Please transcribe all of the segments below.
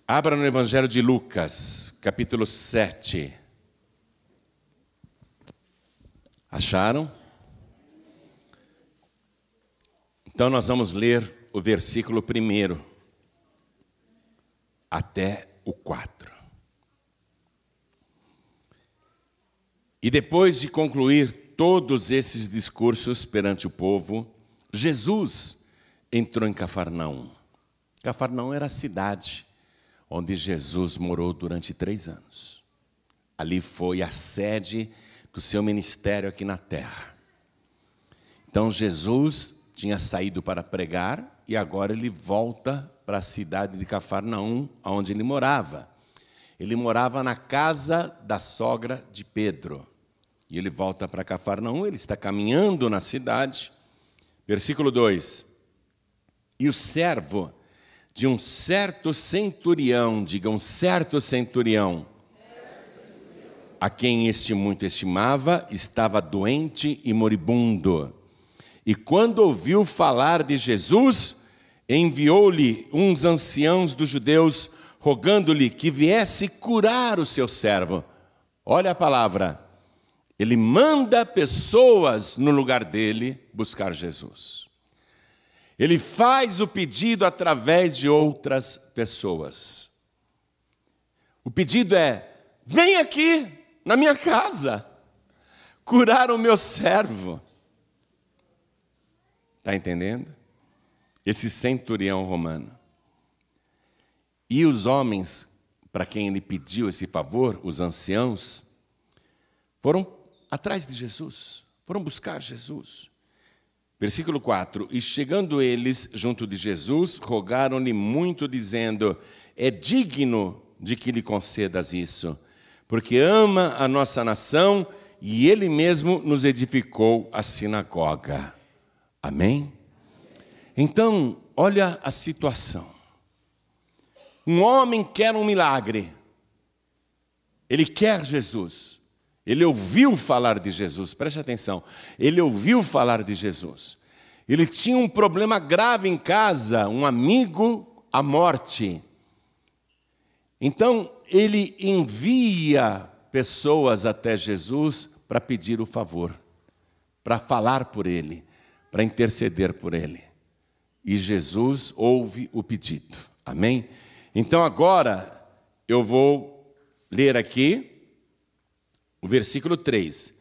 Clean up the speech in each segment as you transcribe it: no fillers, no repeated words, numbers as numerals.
Abra no Evangelho de Lucas, capítulo 7. Acharam? Então nós vamos ler o versículo 1 até o 4. E depois de concluir todos esses discursos perante o povo, Jesus entrou em Cafarnaum. Cafarnaum era a cidade onde Jesus morou durante 3 anos. Ali foi a sede do seu ministério aqui na terra. Então Jesus tinha saído para pregar e agora ele volta para a cidade de Cafarnaum, onde ele morava. Ele morava na casa da sogra de Pedro. E ele volta para Cafarnaum, ele está caminhando na cidade. Versículo 2. E o servo de um certo centurião, diga um certo centurião, a quem este muito estimava, estava doente e moribundo. E quando ouviu falar de Jesus, enviou-lhe uns anciãos dos judeus, rogando-lhe que viesse curar o seu servo. Olha a palavra. Ele manda pessoas no lugar dele buscar Jesus. Ele faz o pedido através de outras pessoas. O pedido é: vem aqui na minha casa curar o meu servo. Está entendendo? Esse centurião romano. E os homens para quem ele pediu esse favor, os anciãos, foram atrás de Jesus, foram buscar Jesus. Versículo 4, e chegando eles junto de Jesus, rogaram-lhe muito, dizendo: é digno de que lhe concedas isso, porque ama a nossa nação e ele mesmo nos edificou a sinagoga. Amém? Então, olha a situação. Um homem quer um milagre, ele quer Jesus. Ele ouviu falar de Jesus, preste atenção, ele ouviu falar de Jesus. Ele tinha um problema grave em casa, um amigo à morte. Então, ele envia pessoas até Jesus para pedir o favor, para falar por ele, para interceder por ele. E Jesus ouve o pedido, amém? Então, agora, eu vou ler aqui o versículo 3,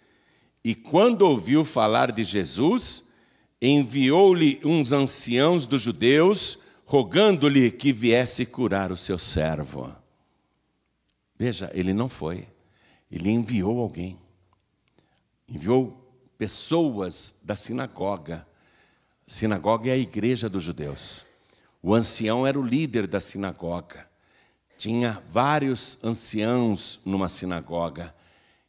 e quando ouviu falar de Jesus, enviou-lhe uns anciãos dos judeus, rogando-lhe que viesse curar o seu servo. Veja, ele não foi, ele enviou alguém, enviou pessoas da sinagoga. A sinagoga é a igreja dos judeus. O ancião era o líder da sinagoga. Tinha vários anciãos numa sinagoga.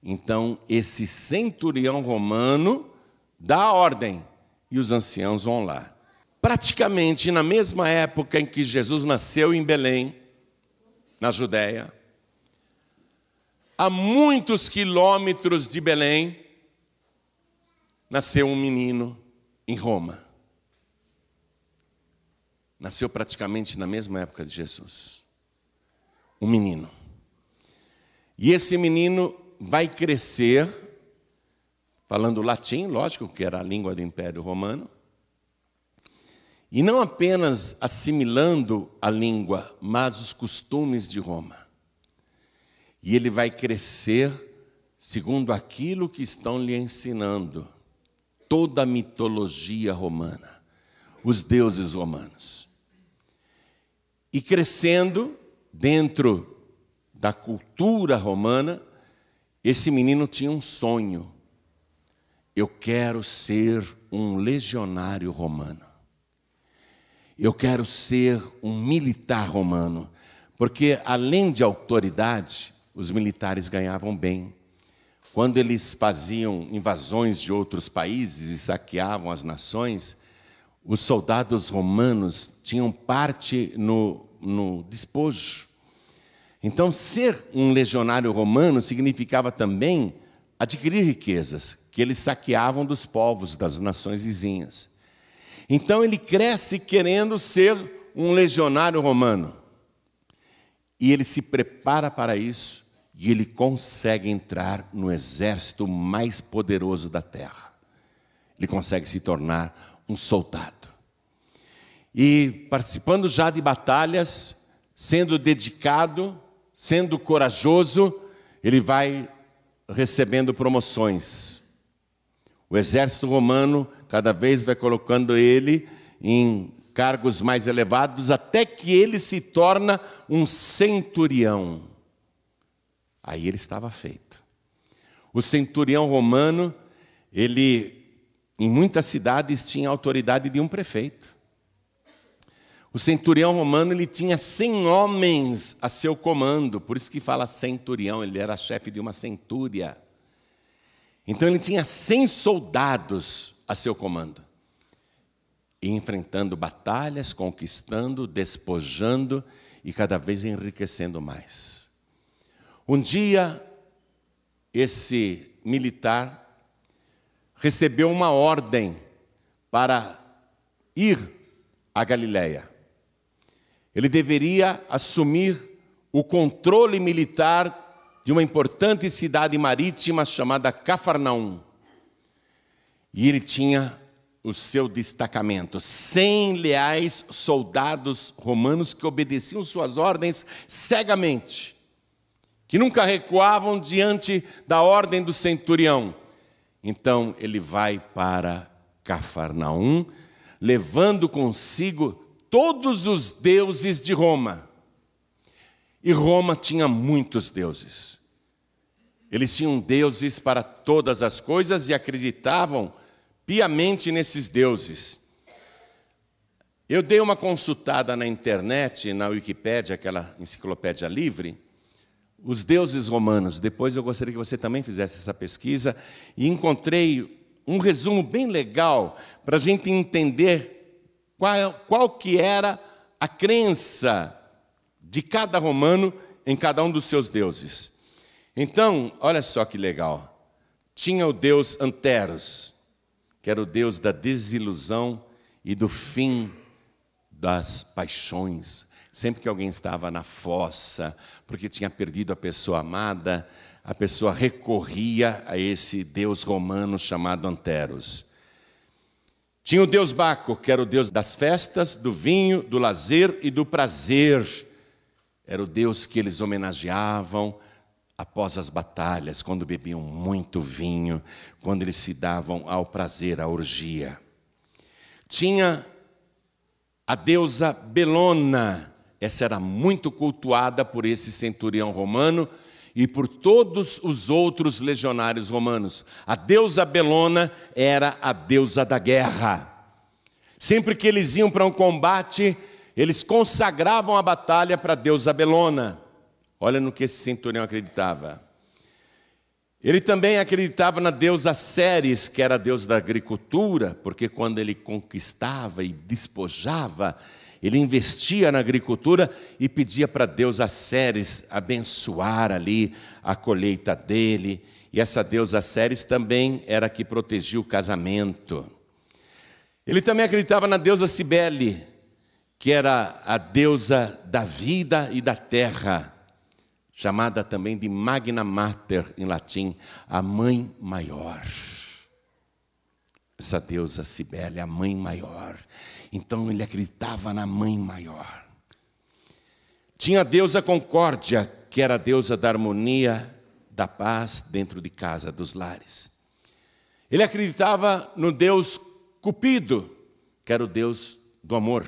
Então, esse centurião romano dá a ordem e os anciãos vão lá. Praticamente na mesma época em que Jesus nasceu em Belém, na Judéia, a muitos quilômetros de Belém, nasceu um menino em Roma. Nasceu praticamente na mesma época de Jesus. Um menino. E esse menino vai crescer, falando latim, lógico, que era a língua do Império Romano, e não apenas assimilando a língua, mas os costumes de Roma. E ele vai crescer segundo aquilo que estão lhe ensinando, toda a mitologia romana, os deuses romanos. E crescendo dentro da cultura romana, esse menino tinha um sonho. Eu quero ser um legionário romano. Eu quero ser um militar romano. Porque, além de autoridade, os militares ganhavam bem. Quando eles faziam invasões de outros países e saqueavam as nações, os soldados romanos tinham parte no despojo. Então, ser um legionário romano significava também adquirir riquezas, que eles saqueavam dos povos, das nações vizinhas. Então, ele cresce querendo ser um legionário romano. e ele se prepara para isso, e ele consegue entrar no exército mais poderoso da terra. Ele consegue se tornar um soldado. E participando já de batalhas, sendo dedicado, sendo corajoso, ele vai recebendo promoções. O exército romano cada vez vai colocando ele em cargos mais elevados, até que ele se torna um centurião. Aí ele estava feito. O centurião romano, ele em muitas cidades tinha a autoridade de um prefeito. O centurião romano, ele tinha 100 homens a seu comando, por isso que fala centurião, ele era chefe de uma centúria. Então ele tinha 100 soldados a seu comando, e enfrentando batalhas, conquistando, despojando e cada vez enriquecendo mais. Um dia, esse militar recebeu uma ordem para ir à Galileia. Ele deveria assumir o controle militar de uma importante cidade marítima chamada Cafarnaum. E ele tinha o seu destacamento, 100 leais soldados romanos que obedeciam suas ordens cegamente, que nunca recuavam diante da ordem do centurião. Então ele vai para Cafarnaum, levando consigo todos os deuses de Roma. E Roma tinha muitos deuses. Eles tinham deuses para todas as coisas e acreditavam piamente nesses deuses. Eu dei uma consultada na internet, na Wikipédia, aquela enciclopédia livre, os deuses romanos. Depois eu gostaria que você também fizesse essa pesquisa, e encontrei um resumo bem legal para a gente entender qual que era a crença de cada romano em cada um dos seus deuses. Então, olha só que legal. Tinha o deus Anteros, que era o deus da desilusão e do fim das paixões. Sempre que alguém estava na fossa, porque tinha perdido a pessoa amada, a pessoa recorria a esse deus romano chamado Anteros. Tinha o deus Baco, que era o deus das festas, do vinho, do lazer e do prazer. Era o deus que eles homenageavam após as batalhas, quando bebiam muito vinho, quando eles se davam ao prazer, à orgia. Tinha a deusa Belona. Essa era muito cultuada por esse centurião romano e por todos os outros legionários romanos. A deusa Belona era a deusa da guerra. Sempre que eles iam para um combate, eles consagravam a batalha para a deusa Belona. Olha no que esse centurião acreditava. Ele também acreditava na deusa Ceres, que era a deusa da agricultura, porque quando ele conquistava e despojava, ele investia na agricultura e pedia para a deusa Ceres abençoar ali a colheita dele. E essa deusa Ceres também era a que protegia o casamento. Ele também acreditava na deusa Cibele, que era a deusa da vida e da terra, chamada também de Magna Mater em latim, a mãe maior. Essa deusa Cibele, a mãe maior. Então ele acreditava na mãe maior. Tinha a deusa Concórdia, que era a deusa da harmonia, da paz dentro de casa, dos lares. Ele acreditava no deus Cupido, que era o deus do amor.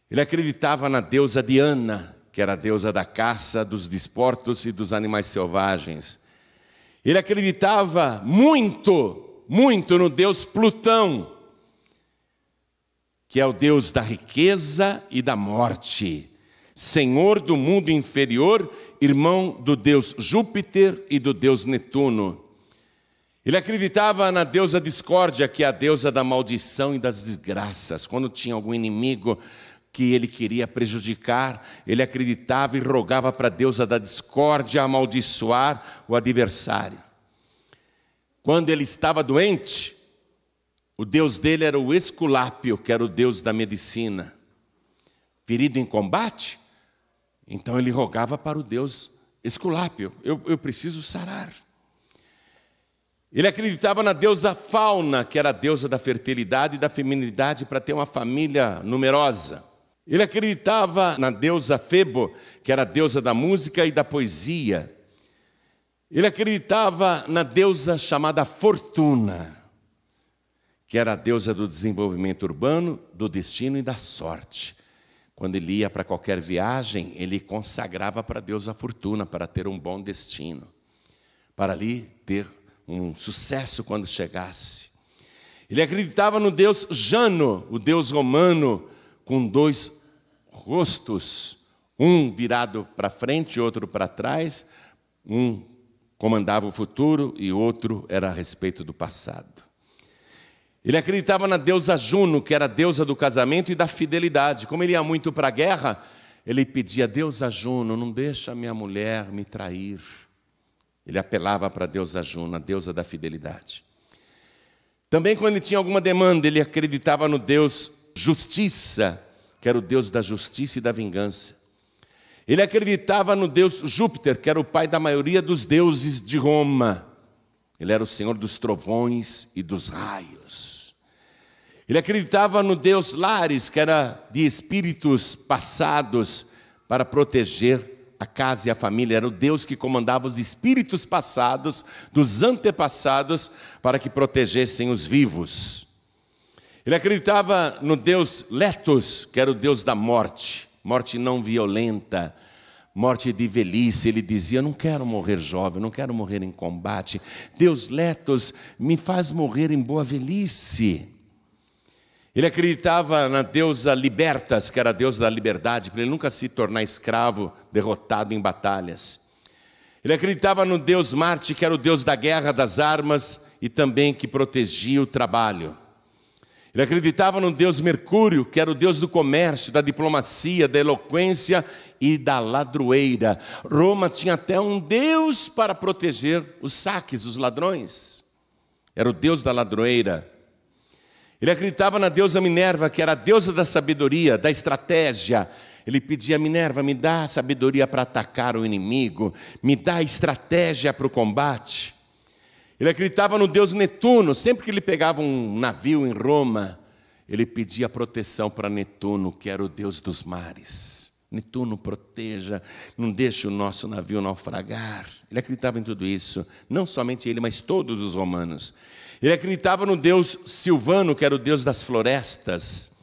Ele acreditava na deusa Diana, que era a deusa da caça, dos desportos e dos animais selvagens. Ele acreditava muito no deus Plutão, que é o deus da riqueza e da morte, senhor do mundo inferior, irmão do deus Júpiter e do deus Netuno. Ele acreditava na deusa Discórdia, que é a deusa da maldição e das desgraças. Quando tinha algum inimigo que ele queria prejudicar, ele acreditava e rogava para a deusa da discórdia amaldiçoar o adversário. Quando ele estava doente, o deus dele era o Esculápio, que era o deus da medicina. Ferido em combate, Então ele rogava para o deus Esculápio: eu preciso sarar. Ele acreditava na deusa Fauna, que era a deusa da fertilidade e da feminilidade, para ter uma família numerosa. Ele acreditava na deusa Febo, que era a deusa da música e da poesia. Ele acreditava na deusa chamada Fortuna, que era a deusa do desenvolvimento urbano, do destino e da sorte. Quando ele ia para qualquer viagem, ele consagrava para a deusa Fortuna, para ter um bom destino, para ali ter um sucesso quando chegasse. Ele acreditava no deus Jano, o deus romano, com 2 rostos, um virado para frente e outro para trás. Um comandava o futuro e outro era a respeito do passado. Ele acreditava na deusa Juno, que era a deusa do casamento e da fidelidade. Como ele ia muito para a guerra, ele pedia: deusa Juno, não deixa minha mulher me trair. Ele apelava para a deusa Juno, a deusa da fidelidade. Também, quando ele tinha alguma demanda, ele acreditava no deus Justiça, que era o deus da justiça e da vingança. Ele acreditava no deus Júpiter, que era o pai da maioria dos deuses de Roma. Ele era o senhor dos trovões e dos raios. Ele acreditava no deus Lares, que era de espíritos passados, para proteger a casa e a família. Era o Deus que comandava os espíritos passados, dos antepassados, para que protegessem os vivos. Ele acreditava no Deus Letos, que era o Deus da morte, morte não violenta, morte de velhice. Ele dizia: não quero morrer jovem, não quero morrer em combate. Deus Letos, me faz morrer em boa velhice. Ele acreditava na deusa Libertas, que era a deusa da liberdade, para ele nunca se tornar escravo, derrotado em batalhas. Ele acreditava no deus Marte, que era o deus da guerra, das armas e também que protegia o trabalho. Ele acreditava no deus Mercúrio, que era o deus do comércio, da diplomacia, da eloquência e da ladroeira. Roma tinha até um deus para proteger os saques, os ladrões. Era o deus da ladroeira. Ele acreditava na deusa Minerva, que era a deusa da sabedoria, da estratégia. Ele pedia: Minerva, me dá sabedoria para atacar o inimigo, me dá estratégia para o combate. Ele acreditava no deus Netuno. Sempre que ele pegava um navio em Roma, ele pedia proteção para Netuno, que era o deus dos mares. Netuno, proteja, não deixe o nosso navio naufragar. Ele acreditava em tudo isso, não somente ele, mas todos os romanos. Ele acreditava no deus Silvano, que era o deus das florestas.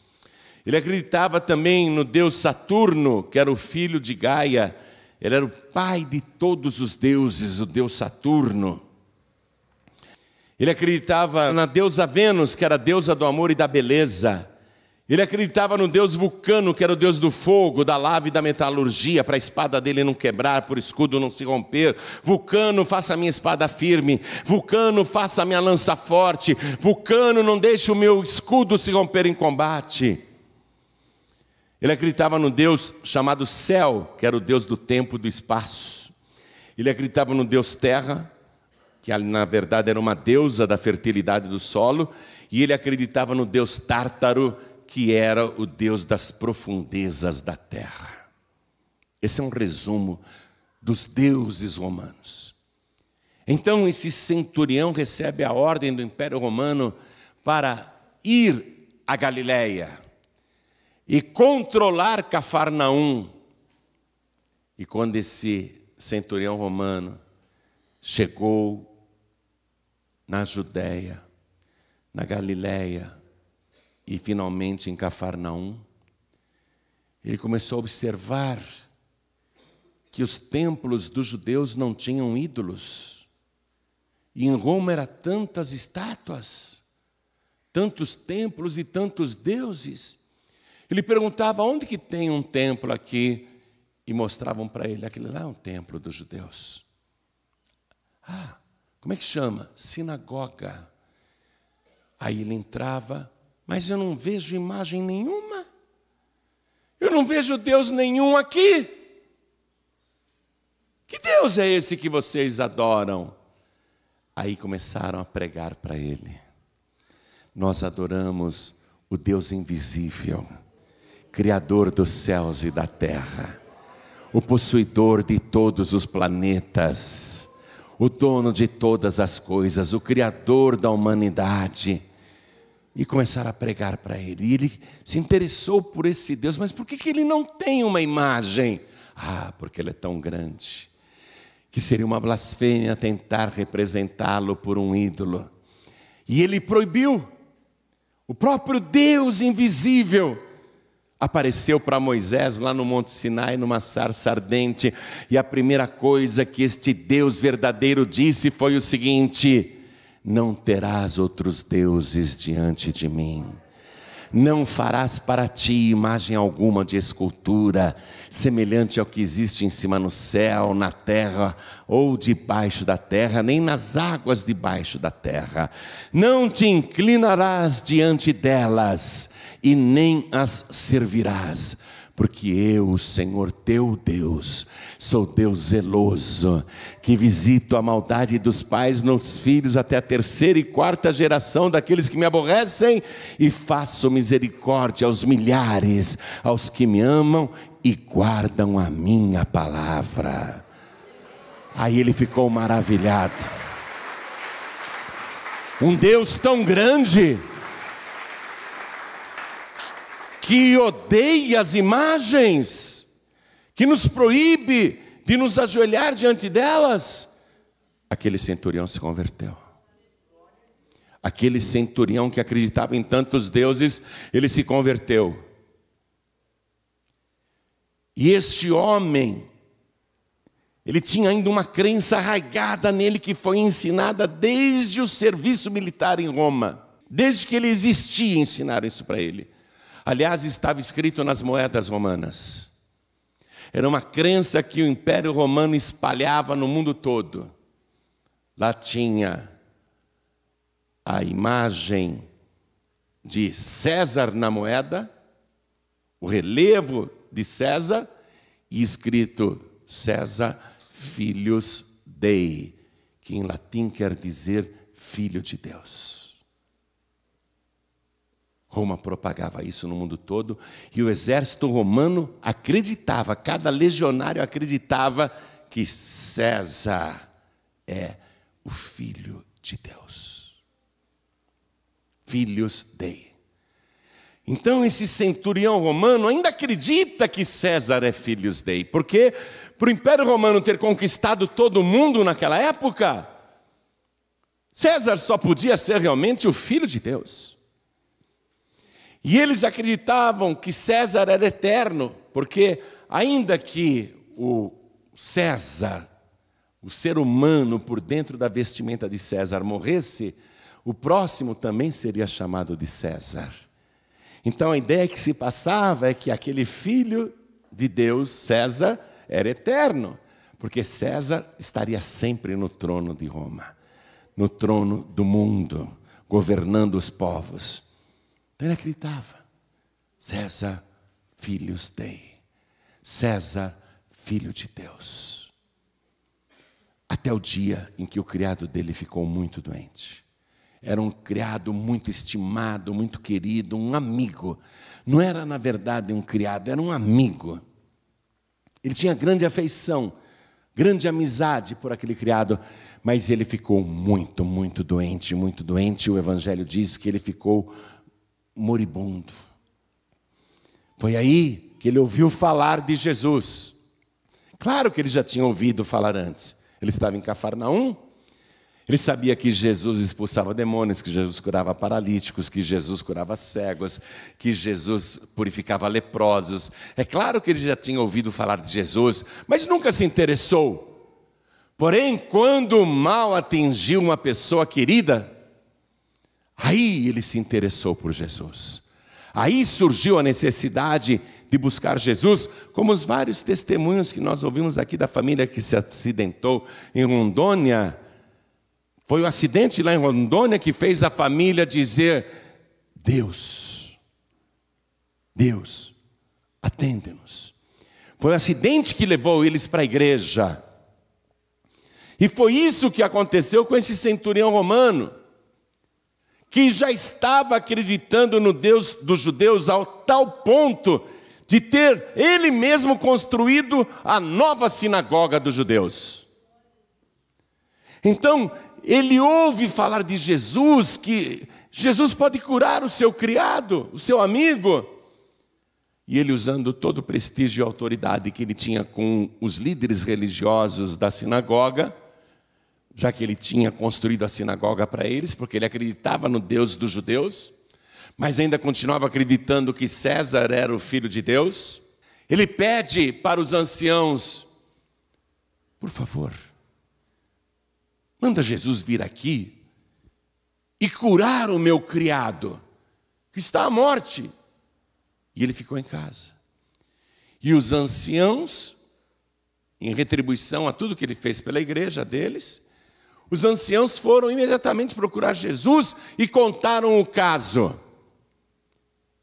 Ele acreditava também no deus Saturno, que era o filho de Gaia. Ele era o pai de todos os deuses, o deus Saturno. Ele acreditava na deusa Vênus, que era a deusa do amor e da beleza. Ele acreditava no deus Vulcano, que era o deus do fogo, da lava e da metalurgia, para a espada dele não quebrar, para o escudo não se romper. Vulcano, faça a minha espada firme. Vulcano, faça a minha lança forte. Vulcano, não deixe o meu escudo se romper em combate. Ele acreditava no deus chamado Céu, que era o deus do tempo e do espaço. Ele acreditava no deus Terra, que na verdade era uma deusa da fertilidade do solo. E ele acreditava no deus Tártaro, que era o Deus das profundezas da terra. Esse é um resumo dos deuses romanos. Então esse centurião recebe a ordem do Império Romano para ir a Galileia e controlar Cafarnaum. E quando esse centurião romano chegou na Judéia, na Galileia, e finalmente em Cafarnaum, ele começou a observar que os templos dos judeus não tinham ídolos. E em Roma eram tantas estátuas, tantos templos e tantos deuses. Ele perguntava: onde que tem um templo aqui? E mostravam para ele: aquele lá é um templo dos judeus. Ah, como é que chama? Sinagoga. Aí ele entrava: mas eu não vejo imagem nenhuma. Eu não vejo Deus nenhum aqui. Que Deus é esse que vocês adoram? Aí começaram a pregar para ele: nós adoramos o Deus invisível, Criador dos céus e da terra, o possuidor de todos os planetas, o dono de todas as coisas, o criador da humanidade. E começaram a pregar para ele. E ele se interessou por esse Deus. Mas por que ele não tem uma imagem? Porque ele é tão grande, que seria uma blasfêmia tentar representá-lo por um ídolo. E ele proibiu. O próprio Deus invisível apareceu para Moisés lá no Monte Sinai, numa sarça ardente. E a primeira coisa que este Deus verdadeiro disse foi o seguinte: não terás outros deuses diante de mim. Não farás para ti imagem alguma de escultura, semelhante ao que existe em cima no céu, na terra ou debaixo da terra, nem nas águas debaixo da terra. Não te inclinarás diante delas e nem as servirás, porque eu, o Senhor teu Deus, sou Deus zeloso, que visito a maldade dos pais nos filhos até a 3ª e 4ª geração daqueles que me aborrecem, e faço misericórdia aos milhares, aos que me amam e guardam a minha palavra. Aí ele ficou maravilhado. Um Deus tão grande, que odeia as imagens, que nos proíbe de nos ajoelhar diante delas. Aquele centurião se converteu. Aquele centurião que acreditava em tantos deuses, ele se converteu. E este homem, ele tinha ainda uma crença arraigada nele, que foi ensinada desde o serviço militar em Roma. Desde que ele existia, ensinaram isso para ele. Aliás, estava escrito nas moedas romanas. Era uma crença que o Império Romano espalhava no mundo todo. Lá tinha a imagem de César na moeda, o relevo de César, e escrito César Filius Dei, que em latim quer dizer filho de Deus. Roma propagava isso no mundo todo, e o exército romano acreditava, cada legionário acreditava que César é o Filho de Deus. Filius Dei. Então esse centurião romano ainda acredita que César é Filius Dei, porque para o Império Romano ter conquistado todo mundo naquela época, César só podia ser realmente o Filho de Deus. E eles acreditavam que César era eterno, porque ainda que o César, o ser humano por dentro da vestimenta de César, morresse, o próximo também seria chamado de César. Então a ideia que se passava é que aquele filho de Deus, César, era eterno, porque César estaria sempre no trono de Roma, no trono do mundo, governando os povos. Então ele acreditava, César, Filius Dei, César, filho de Deus. Até o dia em que o criado dele ficou muito doente. Era um criado muito estimado, muito querido, um amigo. Não era, na verdade, um criado, era um amigo. Ele tinha grande afeição, grande amizade por aquele criado, mas ele ficou muito, muito doente, muito doente. O Evangelho diz que ele ficou moribundo. Foi aí que ele ouviu falar de Jesus. Claro que ele já tinha ouvido falar antes. Ele estava em Cafarnaum, ele sabia que Jesus expulsava demônios, que Jesus curava paralíticos, que Jesus curava cegos, que Jesus purificava leprosos. É claro que ele já tinha ouvido falar de Jesus, mas nunca se interessou. Porém, quando o mal atingiu uma pessoa querida, aí ele se interessou por Jesus. Aí surgiu a necessidade de buscar Jesus, como os vários testemunhos que nós ouvimos aqui da família que se acidentou em Rondônia. Foi o acidente lá em Rondônia que fez a família dizer: Deus, atende-nos. Foi o acidente que levou eles para a igreja. E foi isso que aconteceu com esse centurião romano, que já estava acreditando no Deus dos judeus ao tal ponto de ter ele mesmo construído a nova sinagoga dos judeus. Então, ele ouve falar de Jesus, que Jesus pode curar o seu criado, o seu amigo. E ele, usando todo o prestígio e autoridade que ele tinha com os líderes religiosos da sinagoga, já que ele tinha construído a sinagoga para eles, porque ele acreditava no Deus dos judeus, mas ainda continuava acreditando que César era o filho de Deus, ele pede para os anciãos: por favor, manda Jesus vir aqui e curar o meu criado, que está à morte. E ele ficou em casa. E os anciãos, em retribuição a tudo que ele fez pela igreja deles, os anciãos foram imediatamente procurar Jesus e contaram o caso.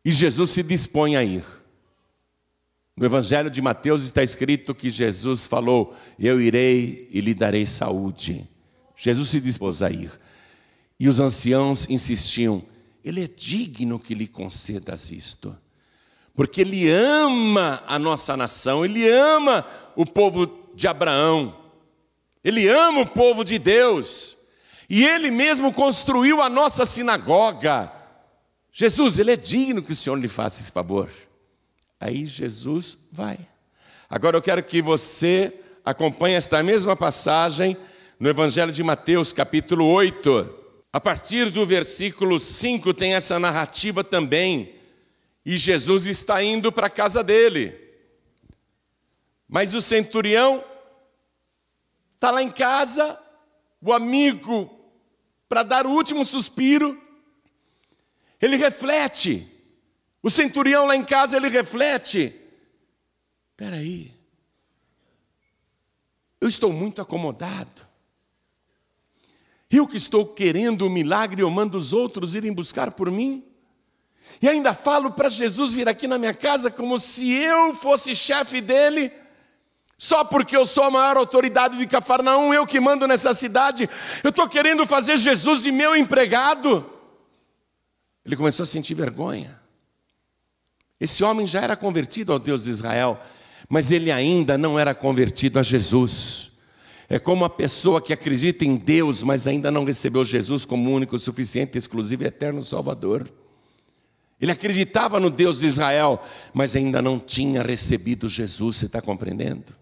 E Jesus se dispõe a ir. No Evangelho de Mateus está escrito que Jesus falou: eu irei e lhe darei saúde. Jesus se dispôs a ir. E os anciãos insistiam: ele é digno que lhe concedas isto, porque ele ama a nossa nação, ele ama o povo de Abraão, ele ama o povo de Deus, e ele mesmo construiu a nossa sinagoga. Jesus, ele é digno que o Senhor lhe faça esse favor. Aí Jesus vai. Agora eu quero que você acompanhe esta mesma passagem no Evangelho de Mateus, capítulo 8. A partir do versículo 5 tem essa narrativa também. E Jesus está indo para a casa dele. Mas o centurião está lá em casa, o amigo, para dar o último suspiro, ele reflete. O centurião lá em casa, ele reflete: espera aí, eu estou muito acomodado. Eu que estou querendo o milagre, eu mando os outros irem buscar por mim. E ainda falo para Jesus vir aqui na minha casa como se eu fosse chefe dele, só porque eu sou a maior autoridade de Cafarnaum, eu que mando nessa cidade. Eu estou querendo fazer Jesus de meu empregado. Ele começou a sentir vergonha. Esse homem já era convertido ao Deus de Israel, mas ele ainda não era convertido a Jesus. É como a pessoa que acredita em Deus, mas ainda não recebeu Jesus como único, suficiente, exclusivo e eterno Salvador. Ele acreditava no Deus de Israel, mas ainda não tinha recebido Jesus, você está compreendendo?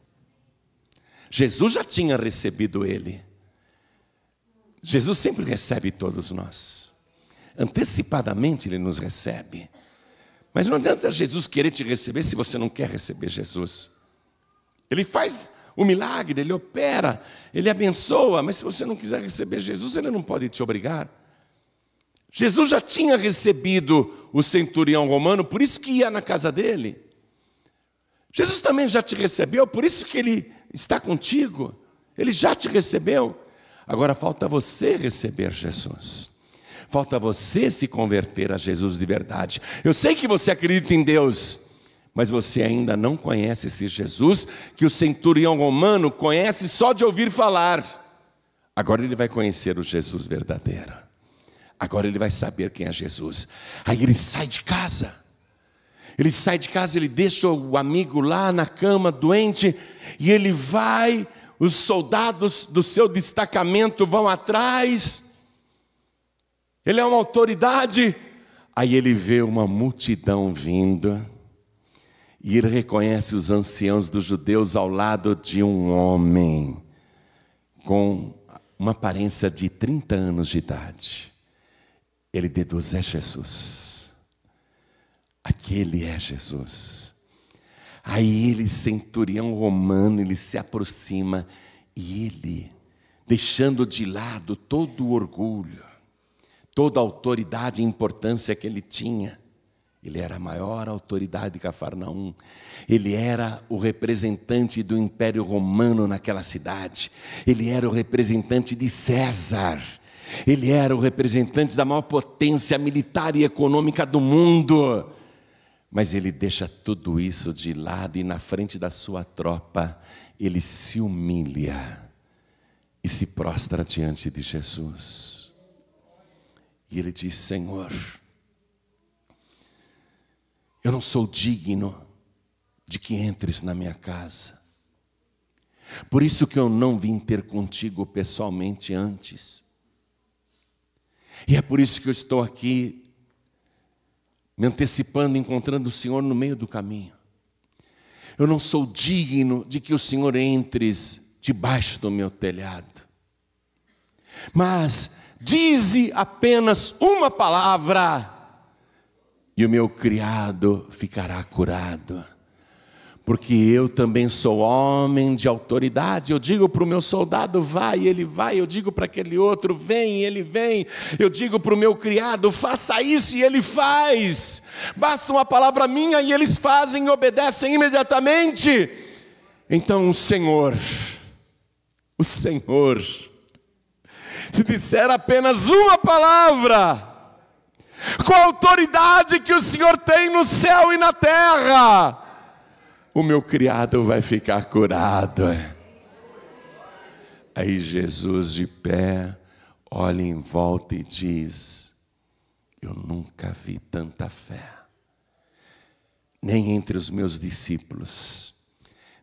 Jesus já tinha recebido ele. Jesus sempre recebe todos nós. Antecipadamente ele nos recebe. Mas não adianta Jesus querer te receber se você não quer receber Jesus. Ele faz o milagre, ele opera, ele abençoa, mas se você não quiser receber Jesus, ele não pode te obrigar. Jesus já tinha recebido o centurião romano, por isso que ia na casa dele. Jesus também já te recebeu, por isso que ele está contigo. Ele já te recebeu. Agora falta você receber Jesus. Falta você se converter a Jesus de verdade. Eu sei que você acredita em Deus, mas você ainda não conhece esse Jesus que o centurião romano conhece só de ouvir falar. Agora ele vai conhecer o Jesus verdadeiro. Agora ele vai saber quem é Jesus. Aí ele sai de casa. Ele sai de casa, ele deixa o amigo lá na cama, doente, e ele vai, os soldados do seu destacamento vão atrás. Ele é uma autoridade. Aí ele vê uma multidão vindo, e ele reconhece os anciãos dos judeus ao lado de um homem com uma aparência de 30 anos de idade. Ele deduz: é Jesus. Aquele é Jesus. Aí ele, centurião romano, ele se aproxima e ele, deixando de lado todo o orgulho, toda a autoridade e importância que ele tinha, ele era a maior autoridade de Cafarnaum, ele era o representante do Império Romano naquela cidade, ele era o representante de César, ele era o representante da maior potência militar e econômica do mundo. Mas ele deixa tudo isso de lado e na frente da sua tropa, ele se humilha e se prostra diante de Jesus. E ele diz: Senhor, eu não sou digno de que entres na minha casa. Por isso que eu não vim ter contigo pessoalmente antes. E é por isso que eu estou aqui, me antecipando, encontrando o Senhor no meio do caminho. Eu não sou digno de que o Senhor entres debaixo do meu telhado. Mas dize apenas uma palavra, e o meu criado ficará curado. Porque eu também sou homem de autoridade. Eu digo para o meu soldado, vai, ele vai. Eu digo para aquele outro, vem, ele vem. Eu digo para o meu criado, faça isso, e ele faz. Basta uma palavra minha e eles fazem e obedecem imediatamente. Então o Senhor, se disser apenas uma palavra, com a autoridade que o Senhor tem no céu e na terra, o meu criado vai ficar curado. Aí Jesus de pé, olha em volta e diz, eu nunca vi tanta fé, nem entre os meus discípulos,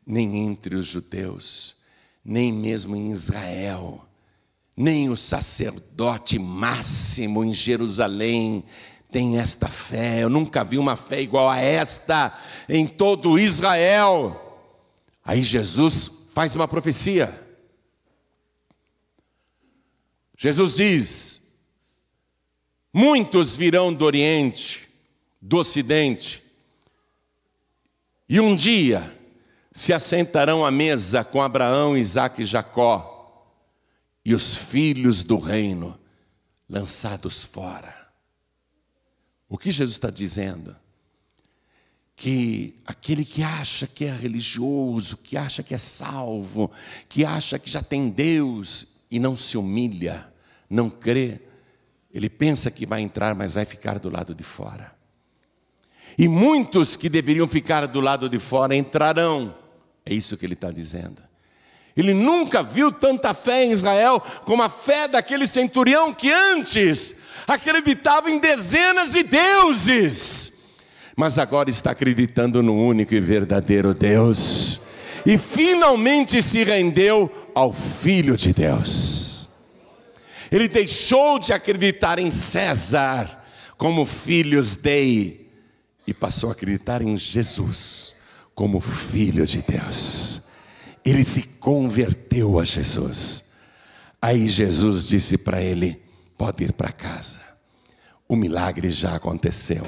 nem entre os judeus, nem mesmo em Israel, nem o sacerdote máximo em Jerusalém tem esta fé. Eu nunca vi uma fé igual a esta em todo Israel. Aí Jesus faz uma profecia. Jesus diz, muitos virão do Oriente, do Ocidente, e um dia se assentarão à mesa com Abraão, Isaque e Jacó, e os filhos do reino lançados fora. O que Jesus está dizendo? Que aquele que acha que é religioso, que acha que é salvo, que acha que já tem Deus e não se humilha, não crê, ele pensa que vai entrar, mas vai ficar do lado de fora. E muitos que deveriam ficar do lado de fora entrarão. É isso que ele está dizendo. Ele nunca viu tanta fé em Israel como a fé daquele centurião que antes acreditava em dezenas de deuses, mas agora está acreditando no único e verdadeiro Deus, e finalmente se rendeu ao Filho de Deus. Ele deixou de acreditar em César como filhos dei, e passou a acreditar em Jesus como Filho de Deus. Ele se converteu a Jesus. Aí Jesus disse para ele, pode ir para casa. O milagre já aconteceu.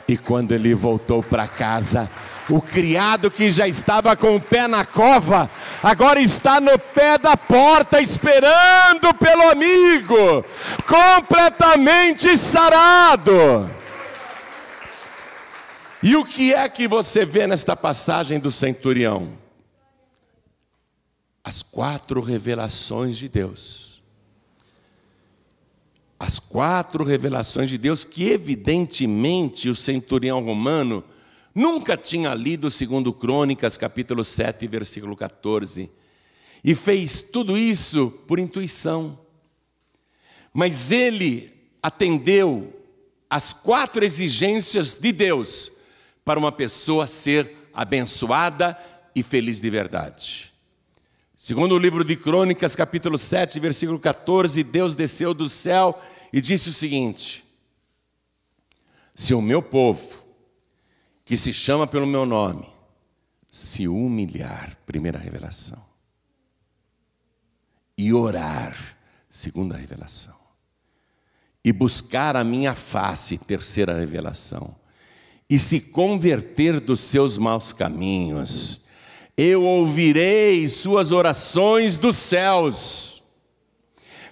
E quando ele voltou para casa, o criado que já estava com o pé na cova, agora está no pé da porta esperando pelo amigo, completamente sarado. E o que é que você vê nesta passagem do centurião? As 4 revelações de Deus. As 4 revelações de Deus que evidentemente o centurião romano nunca tinha lido 2 Crônicas, capítulo 7, versículo 14. E fez tudo isso por intuição. Mas ele atendeu às 4 exigências de Deus para uma pessoa ser abençoada e feliz de verdade. Segundo o livro de Crônicas, capítulo 7, versículo 14, Deus desceu do céu e disse o seguinte: se o meu povo, que se chama pelo meu nome, se humilhar, primeira revelação, e orar, segunda revelação, e buscar a minha face, terceira revelação, e se converter dos seus maus caminhos, eu ouvirei suas orações dos céus,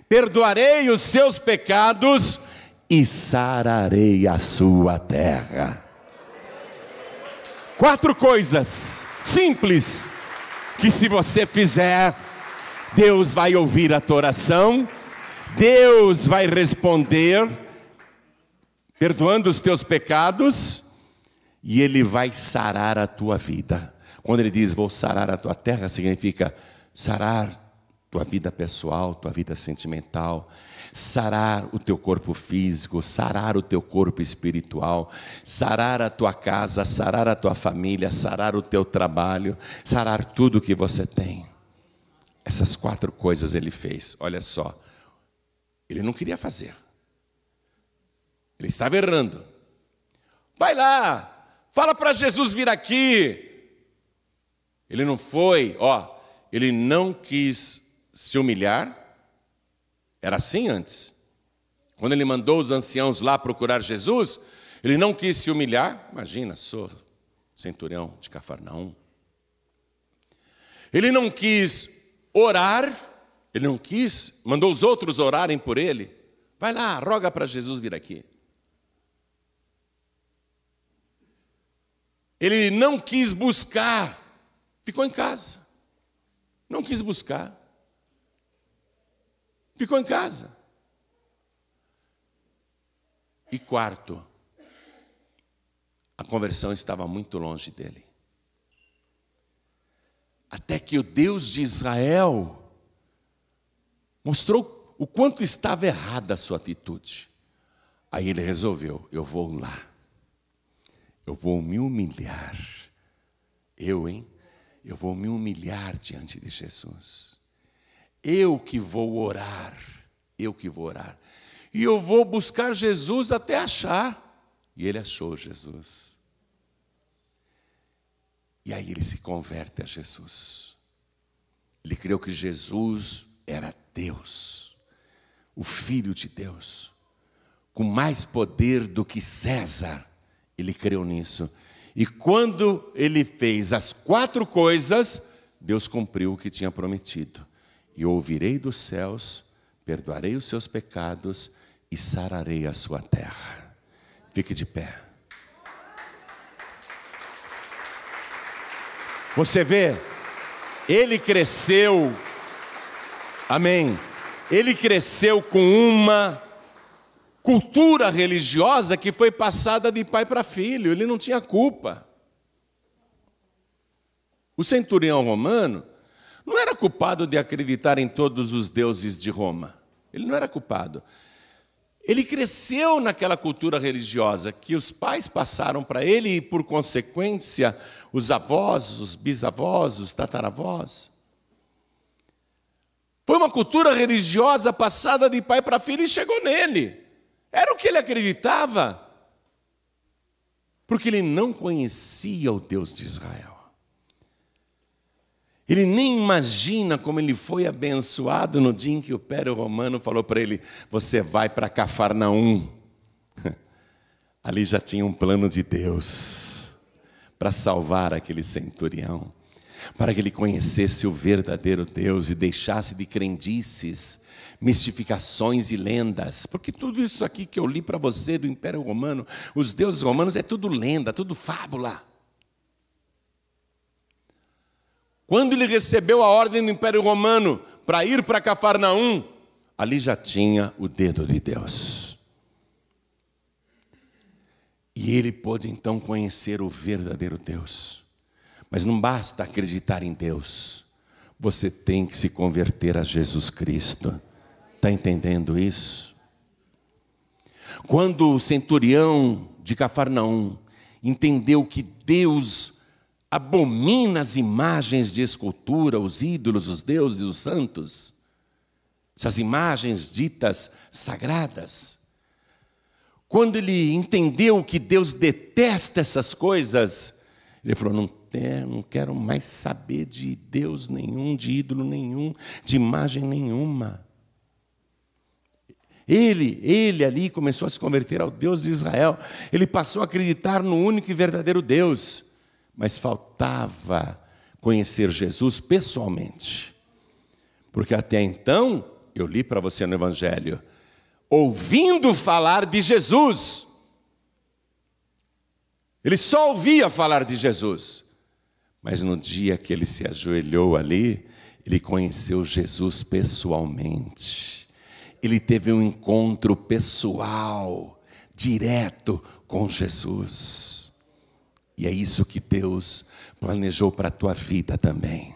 perdoarei os seus pecados e sararei a sua terra. 4 coisas simples que, se você fizer, Deus vai ouvir a tua oração, Deus vai responder, perdoando os teus pecados, e Ele vai sarar a tua vida. Quando Ele diz, vou sarar a tua terra, significa sarar tua vida pessoal, tua vida sentimental, sarar o teu corpo físico, sarar o teu corpo espiritual, sarar a tua casa, sarar a tua família, sarar o teu trabalho, sarar tudo que você tem. Essas 4 coisas ele fez, olha só. Ele não queria fazer. Ele estava errando. Vai lá, fala para Jesus vir aqui. Ele não foi, ele não quis se humilhar. Era assim antes. Quando ele mandou os anciãos lá procurar Jesus, ele não quis se humilhar. Imagina, sou centurião de Cafarnaum. Ele não quis orar, ele não quis, mandou os outros orarem por ele. Vai lá, roga para Jesus vir aqui. Ele não quis buscar, ficou em casa. Não quis buscar. Ficou em casa. E 4, a conversão estava muito longe dele. Até que o Deus de Israel mostrou o quanto estava errada a sua atitude. Aí ele resolveu, eu vou lá. Eu vou me humilhar. Eu vou me humilhar diante de Jesus. Eu que vou orar. E eu vou buscar Jesus até achar. E ele achou Jesus. E aí ele se converte a Jesus. Ele creu que Jesus era Deus, o Filho de Deus, com mais poder do que César. Ele creu nisso. E quando ele fez as 4 coisas, Deus cumpriu o que tinha prometido. E ouvirei dos céus, perdoarei os seus pecados e sararei a sua terra. Fique de pé. Você vê, ele cresceu, amém, ele cresceu com uma cultura religiosa que foi passada de pai para filho, ele não tinha culpa. O centurião romano não era culpado de acreditar em todos os deuses de Roma, ele não era culpado. Ele cresceu naquela cultura religiosa que os pais passaram para ele e, por consequência, os avós, os bisavós, os tataravós. Foi uma cultura religiosa passada de pai para filho e chegou nele. Era o que ele acreditava, porque ele não conhecia o Deus de Israel. Ele nem imagina como ele foi abençoado no dia em que o Império Romano falou para ele, você vai para Cafarnaum. Ali já tinha um plano de Deus para salvar aquele centurião, para que ele conhecesse o verdadeiro Deus e deixasse de crendices, mistificações e lendas, porque tudo isso aqui que eu li para você do Império Romano, os deuses romanos é tudo lenda, tudo fábula. Quando ele recebeu a ordem do Império Romano para ir para Cafarnaum, ali já tinha o dedo de Deus. E ele pôde então conhecer o verdadeiro Deus. Mas não basta acreditar em Deus, você tem que se converter a Jesus Cristo. Está entendendo isso? Quando o centurião de Cafarnaum entendeu que Deus abomina as imagens de escultura, os ídolos, os deuses, os santos, essas imagens ditas sagradas. Quando ele entendeu que Deus detesta essas coisas, ele falou, não quero mais saber de Deus nenhum, de ídolo nenhum, de imagem nenhuma. Ele ali começou a se converter ao Deus de Israel. Ele passou a acreditar no único e verdadeiro Deus. Mas faltava conhecer Jesus pessoalmente. Porque até então, eu li para você no Evangelho, ouvindo falar de Jesus. Ele só ouvia falar de Jesus. Mas no dia que ele se ajoelhou ali, ele conheceu Jesus pessoalmente. Ele teve um encontro pessoal, direto com Jesus. E é isso que Deus planejou para a tua vida também.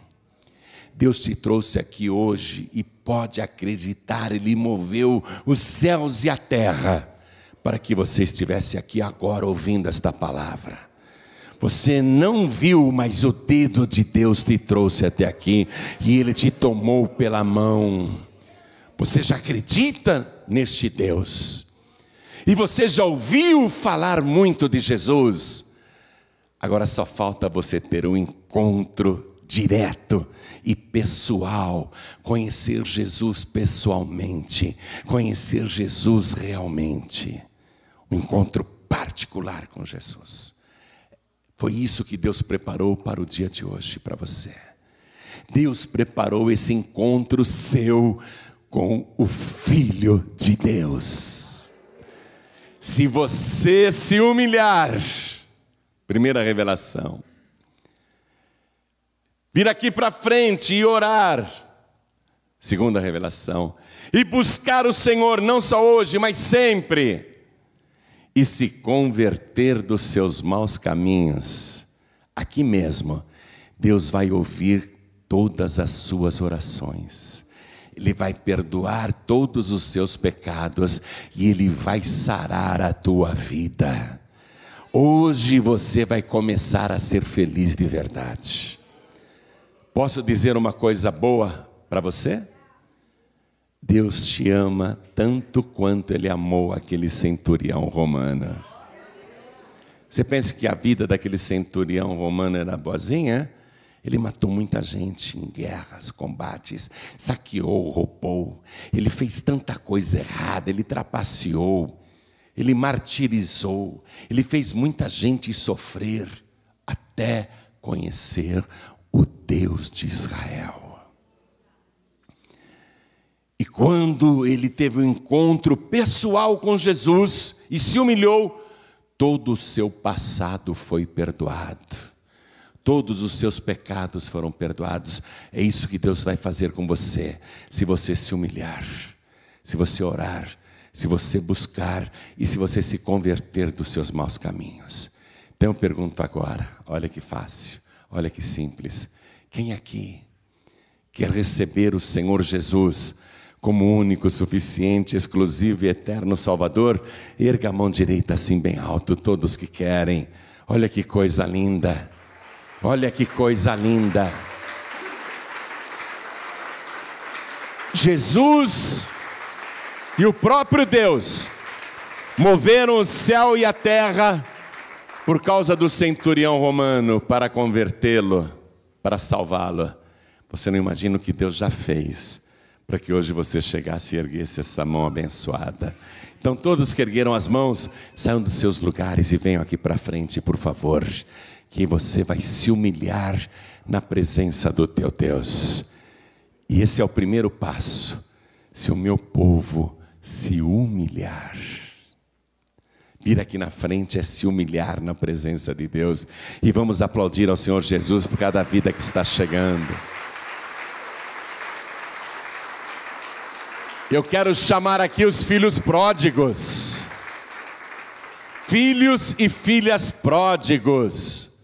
Deus te trouxe aqui hoje e pode acreditar, Ele moveu os céus e a terra para que você estivesse aqui agora ouvindo esta palavra. Você não viu, mas o dedo de Deus te trouxe até aqui e Ele te tomou pela mão. Você já acredita neste Deus? E você já ouviu falar muito de Jesus? Agora só falta você ter um encontro direto e pessoal, conhecer Jesus pessoalmente, conhecer Jesus realmente, um encontro particular com Jesus. Foi isso que Deus preparou para o dia de hoje, para você. Deus preparou esse encontro seu com o Filho de Deus. Se você se humilhar, primeira revelação, vir aqui para frente e orar, segunda revelação, e buscar o Senhor não só hoje, mas sempre, e se converter dos seus maus caminhos, aqui mesmo, Deus vai ouvir todas as suas orações, Ele vai perdoar todos os seus pecados, e Ele vai sarar a tua vida. Hoje você vai começar a ser feliz de verdade. Posso dizer uma coisa boa para você? Deus te ama tanto quanto Ele amou aquele centurião romano. Você pensa que a vida daquele centurião romano era boazinha? Ele matou muita gente em guerras, combates, saqueou, roubou. Ele fez tanta coisa errada, ele trapaceou, ele martirizou, ele fez muita gente sofrer, até conhecer o Deus de Israel. E quando ele teve um encontro pessoal com Jesus e se humilhou, todo o seu passado foi perdoado. Todos os seus pecados foram perdoados. É isso que Deus vai fazer com você, se você se humilhar, se você orar, se você buscar e se você se converter dos seus maus caminhos. Então eu pergunto agora, olha que fácil, olha que simples. Quem aqui quer receber o Senhor Jesus como único, suficiente, exclusivo e eterno Salvador? Erga a mão direita assim bem alto, todos que querem. Olha que coisa linda, olha que coisa linda. Jesus e o próprio Deus moveram o céu e a terra por causa do centurião romano para convertê-lo, para salvá-lo. Você não imagina o que Deus já fez para que hoje você chegasse e erguesse essa mão abençoada. Então todos que ergueram as mãos, saiam dos seus lugares e venham aqui para frente, por favor, que você vai se humilhar na presença do teu Deus. E esse é o primeiro passo. Se o meu povo se humilhar, vir aqui na frente é se humilhar na presença de Deus. E vamos aplaudir ao Senhor Jesus por cada vida que está chegando. Eu quero chamar aqui os filhos pródigos. Filhos e filhas pródigos.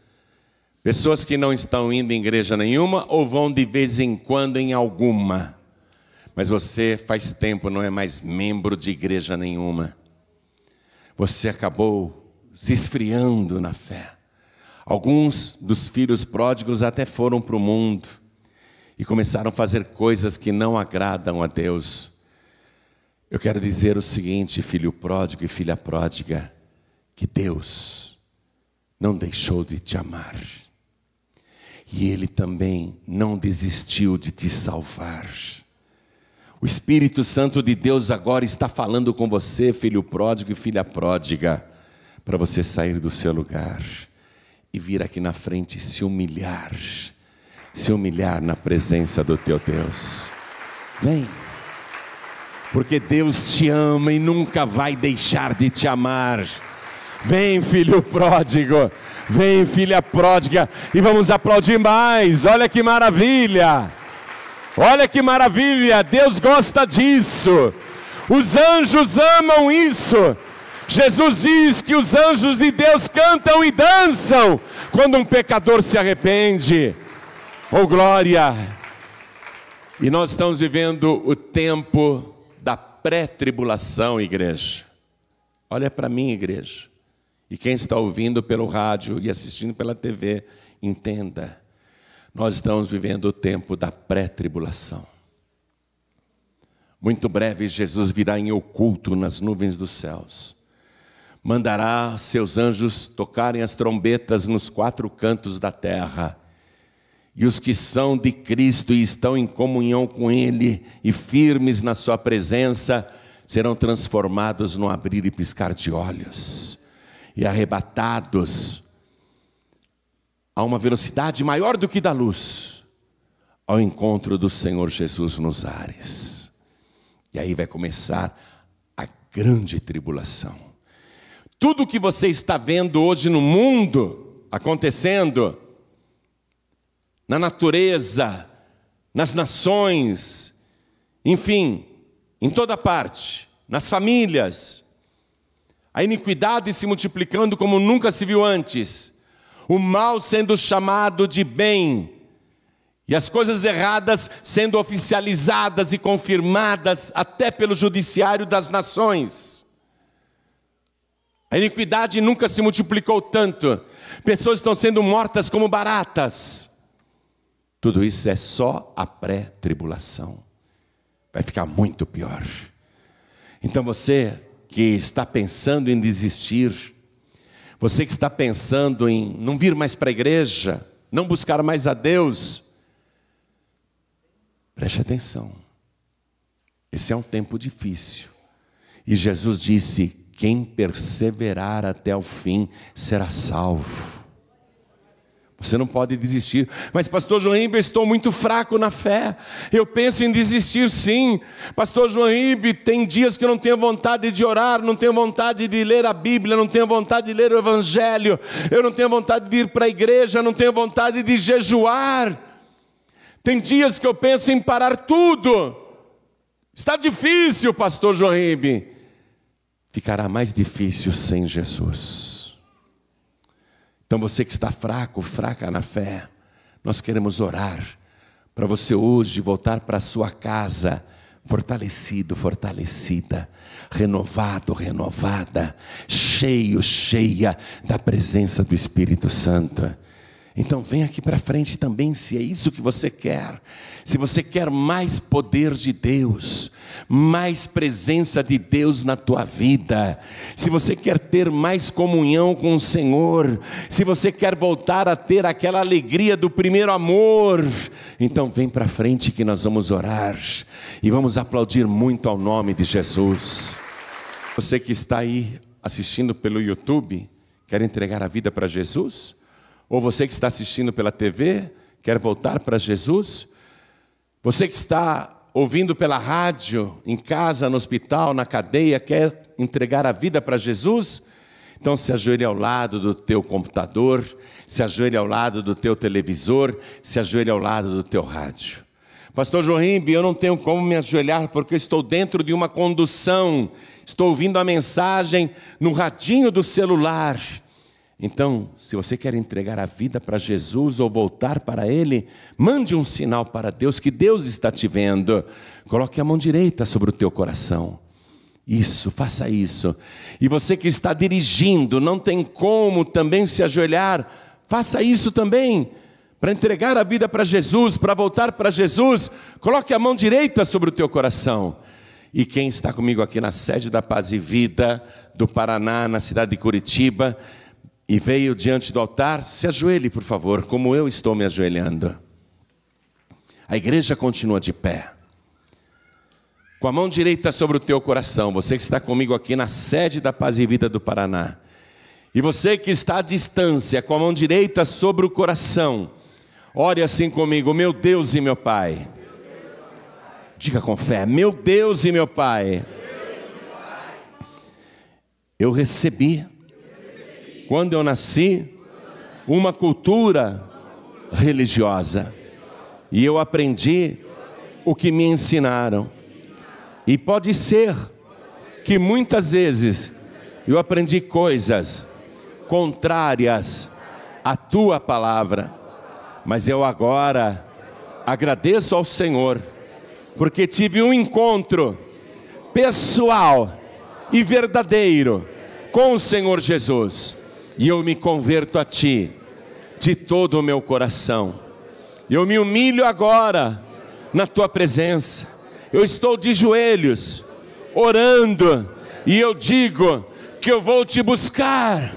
Pessoas que não estão indo em igreja nenhuma ou vão de vez em quando em alguma. Mas você faz tempo não é mais membro de igreja nenhuma. Você acabou se esfriando na fé. Alguns dos filhos pródigos até foram para o mundo e começaram a fazer coisas que não agradam a Deus. Eu quero dizer o seguinte, filho pródigo e filha pródiga, que Deus não deixou de te amar. E Ele também não desistiu de te salvar. O Espírito Santo de Deus agora está falando com você, filho pródigo e filha pródiga, para você sair do seu lugar e vir aqui na frente e se humilhar na presença do teu Deus. Vem, porque Deus te ama e nunca vai deixar de te amar. Vem, filho pródigo, vem, filha pródiga, e vamos aplaudir mais. Olha que maravilha, olha que maravilha. Deus gosta disso, os anjos amam isso. Jesus diz que os anjos de Deus cantam e dançam quando um pecador se arrepende. Oh glória, E nós estamos vivendo o tempo da pré-tribulação, igreja. Olha para mim, igreja. E quem está ouvindo pelo rádio e assistindo pela TV, entenda. Nós estamos vivendo o tempo da pré-tribulação. Muito breve Jesus virá em oculto nas nuvens dos céus. Mandará seus anjos tocarem as trombetas nos 4 cantos da terra. E os que são de Cristo e estão em comunhão com Ele e firmes na sua presença, serão transformados no abrir e piscar de olhos. E arrebatados a uma velocidade maior do que da luz, ao encontro do Senhor Jesus nos ares. E aí vai começar a grande tribulação. Tudo que você está vendo hoje no mundo acontecendo, na natureza, nas nações, enfim, em toda parte, nas famílias, a iniquidade se multiplicando como nunca se viu antes, o mal sendo chamado de bem, e as coisas erradas sendo oficializadas e confirmadas até pelo judiciário das nações. A iniquidade nunca se multiplicou tanto, pessoas estão sendo mortas como baratas. Tudo isso é só a pré-tribulação. Vai ficar muito pior. Então você que está pensando em desistir, você que está pensando em não vir mais para a igreja, não buscar mais a Deus, preste atenção. Esse é um tempo difícil. E Jesus disse: quem perseverar até o fim será salvo. Você não pode desistir. Mas pastor João Ribe, eu estou muito fraco na fé. Eu penso em desistir sim. Pastor João Ribe, tem dias que eu não tenho vontade de orar, não tenho vontade de ler a Bíblia, não tenho vontade de ler o Evangelho, eu não tenho vontade de ir para a igreja, não tenho vontade de jejuar. Tem dias que eu penso em parar tudo. Está difícil, pastor João Ribe. Ficará mais difícil sem Jesus. Então você que está fraco, fraca na fé, nós queremos orar para você hoje voltar para a sua casa fortalecido, fortalecida, renovado, renovada, cheio, cheia da presença do Espírito Santo. Então vem aqui para frente também, se é isso que você quer. Se você quer mais poder de Deus, mais presença de Deus na tua vida, se você quer ter mais comunhão com o Senhor, se você quer voltar a ter aquela alegria do primeiro amor, então vem para frente que nós vamos orar e vamos aplaudir muito ao nome de Jesus. Você que está aí assistindo pelo YouTube, quer entregar a vida para Jesus? Ou você que está assistindo pela TV, quer voltar para Jesus? Você que está ouvindo pela rádio, em casa, no hospital, na cadeia, quer entregar a vida para Jesus? Então se ajoelhe ao lado do teu computador, se ajoelhe ao lado do teu televisor, se ajoelhe ao lado do teu rádio. Pastor João Ribe, eu não tenho como me ajoelhar porque eu estou dentro de uma condução, estou ouvindo a mensagem no radinho do celular. Então, se você quer entregar a vida para Jesus ou voltar para Ele, mande um sinal para Deus, que Deus está te vendo. Coloque a mão direita sobre o teu coração. Isso, faça isso. E você que está dirigindo, não tem como também se ajoelhar, faça isso também. Para entregar a vida para Jesus, para voltar para Jesus, coloque a mão direita sobre o teu coração. E quem está comigo aqui na sede da Paz e Vida do Paraná, na cidade de Curitiba, e veio diante do altar, se ajoelhe, por favor, como eu estou me ajoelhando. A igreja continua de pé. Com a mão direita sobre o teu coração, você que está comigo aqui na sede da Paz e Vida do Paraná. E você que está à distância, com a mão direita sobre o coração, ore assim comigo: meu Deus e meu Pai. Diga com fé: meu Deus e meu Pai. Eu recebi, quando eu nasci, uma cultura religiosa. E eu aprendi o que me ensinaram. E pode ser que muitas vezes eu aprendi coisas contrárias à tua palavra. Mas eu agora agradeço ao Senhor porque tive um encontro pessoal e verdadeiro com o Senhor Jesus, e eu me converto a Ti de todo o meu coração. Eu me humilho agora na Tua presença, eu estou de joelhos, orando, e eu digo que eu vou Te buscar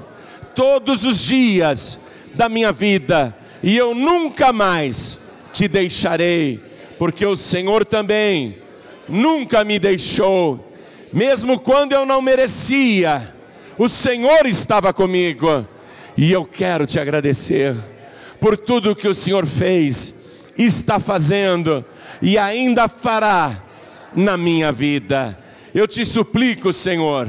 todos os dias da minha vida, e eu nunca mais Te deixarei, porque o Senhor também nunca me deixou, mesmo quando eu não merecia, o Senhor estava comigo, e eu quero Te agradecer por tudo que o Senhor fez, está fazendo e ainda fará na minha vida. Eu Te suplico, Senhor,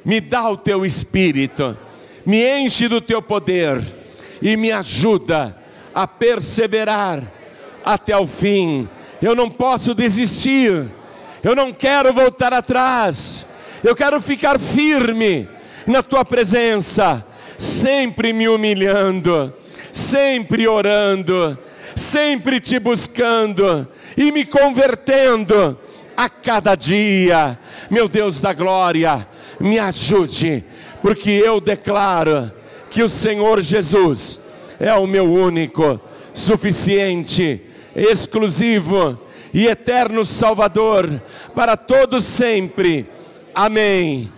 me dá o Teu Espírito, me enche do Teu poder e me ajuda a perseverar até o fim. Eu não posso desistir, eu não quero voltar atrás, eu quero ficar firme na Tua presença, sempre me humilhando, sempre orando, sempre Te buscando e me convertendo a cada dia. Meu Deus da glória, me ajude, porque eu declaro que o Senhor Jesus é o meu único, suficiente, exclusivo e eterno Salvador para todos sempre. Amém